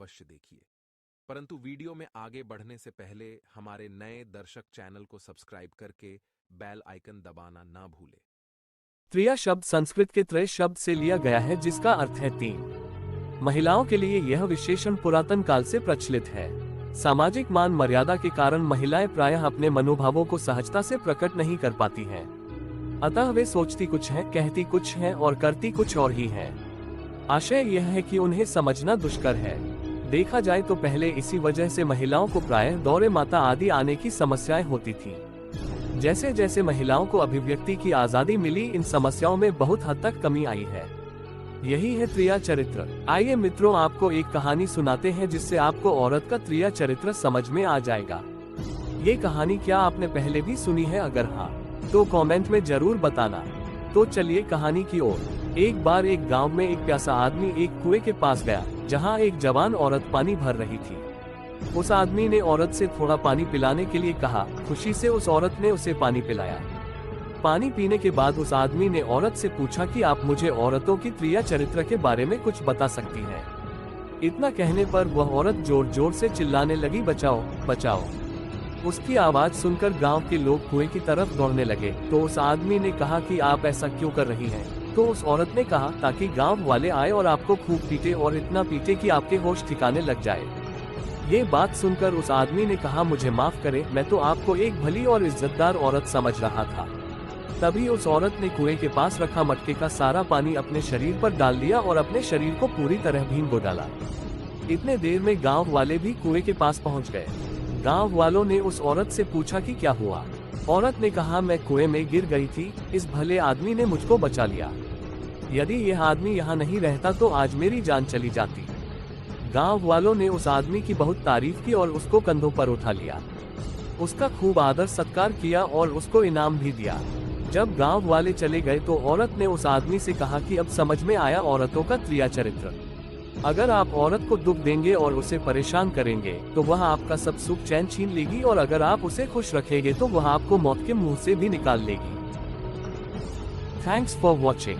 अवश्य देखिए। परंतु वीडियो में आगे बढ़ने से पहले हमारे नए दर्शक चैनल को सब्सक्राइब करके बेल आइकन दबाना ना भूले। त्रिया शब्द संस्कृत के त्रय शब्द से लिया गया है, जिसका अर्थ है तीन। महिलाओं के लिए यह विशेषण पुरातन काल से प्रचलित है। सामाजिक मान मर्यादा के कारण महिलाएं प्रायः अपने मनोभावों को सहजता से प्रकट नहीं कर पाती हैं। अतः वे सोचती कुछ हैं, कहती कुछ हैं और करती कुछ और ही हैं। आशय यह है कि उन्हें समझना दुष्कर है। देखा जाए तो पहले इसी वजह से महिलाओं को प्रायः दौरे माता आदि आने की समस्याएं होती थीं। जैसे जैसे महिलाओं को अभिव्यक्ति की आजादी मिली, इन समस्याओं में बहुत हद तक कमी आई है। यही है त्रिया चरित्र। आइए मित्रों, आपको एक कहानी सुनाते हैं जिससे आपको औरत का त्रिया चरित्र समझ में आ जाएगा। ये कहानी क्या आपने पहले भी सुनी है? अगर हाँ तो कमेंट में जरूर बताना। तो चलिए कहानी की ओर। एक बार एक गांव में एक प्यासा आदमी एक कुएं के पास गया, जहां एक जवान औरत पानी भर रही थी। उस आदमी ने औरत से थोड़ा पानी पिलाने के लिए कहा। खुशी से उस औरत ने उसे पानी पिलाया। पानी पीने के बाद उस आदमी ने औरत से पूछा कि आप मुझे औरतों की त्रिया चरित्र के बारे में कुछ बता सकती हैं? इतना कहने पर वह औरत जोर जोर से चिल्लाने लगी, बचाओ बचाओ। उसकी आवाज सुनकर गांव के लोग कुएं की तरफ दौड़ने लगे। तो उस आदमी ने कहा कि आप ऐसा क्यों कर रही हैं? तो उस औरत ने कहा, ताकि गांव वाले आए और आपको खूब पीटे और इतना पीटे कि आपके होश ठिकाने लग जाए। ये बात सुनकर उस आदमी ने कहा, मुझे माफ करें, मैं तो आपको एक भली और इज्जतदार औरत समझ रहा था। तभी उस औरत ने कुएं के पास रखा मटके का सारा पानी अपने शरीर पर डाल दिया और अपने शरीर को पूरी तरह भीगो डाला। इतने देर में गांव वाले भी कुएं के पास पहुंच गए। गांव वालों ने उस औरत से पूछा कि क्या हुआ। औरत ने कहा, मैं कुएं में गिर गई थी, इस भले आदमी ने मुझको बचा लिया। यदि यह आदमी यहाँ नहीं रहता तो आज मेरी जान चली जाती। गांव वालों ने उस आदमी की बहुत तारीफ की और उसको कंधों पर उठा लिया। उसका खूब आदर सत्कार किया और उसको इनाम भी दिया। जब गांव वाले चले गए तो औरत ने उस आदमी से कहा कि अब समझ में आया औरतों का त्रिया चरित्र। अगर आप औरत को दुख देंगे और उसे परेशान करेंगे तो वह आपका सब सुख चैन छीन लेगी, और अगर आप उसे खुश रखेंगे तो वह आपको मौत के मुंह से भी निकाल लेगी। Thanks for watching.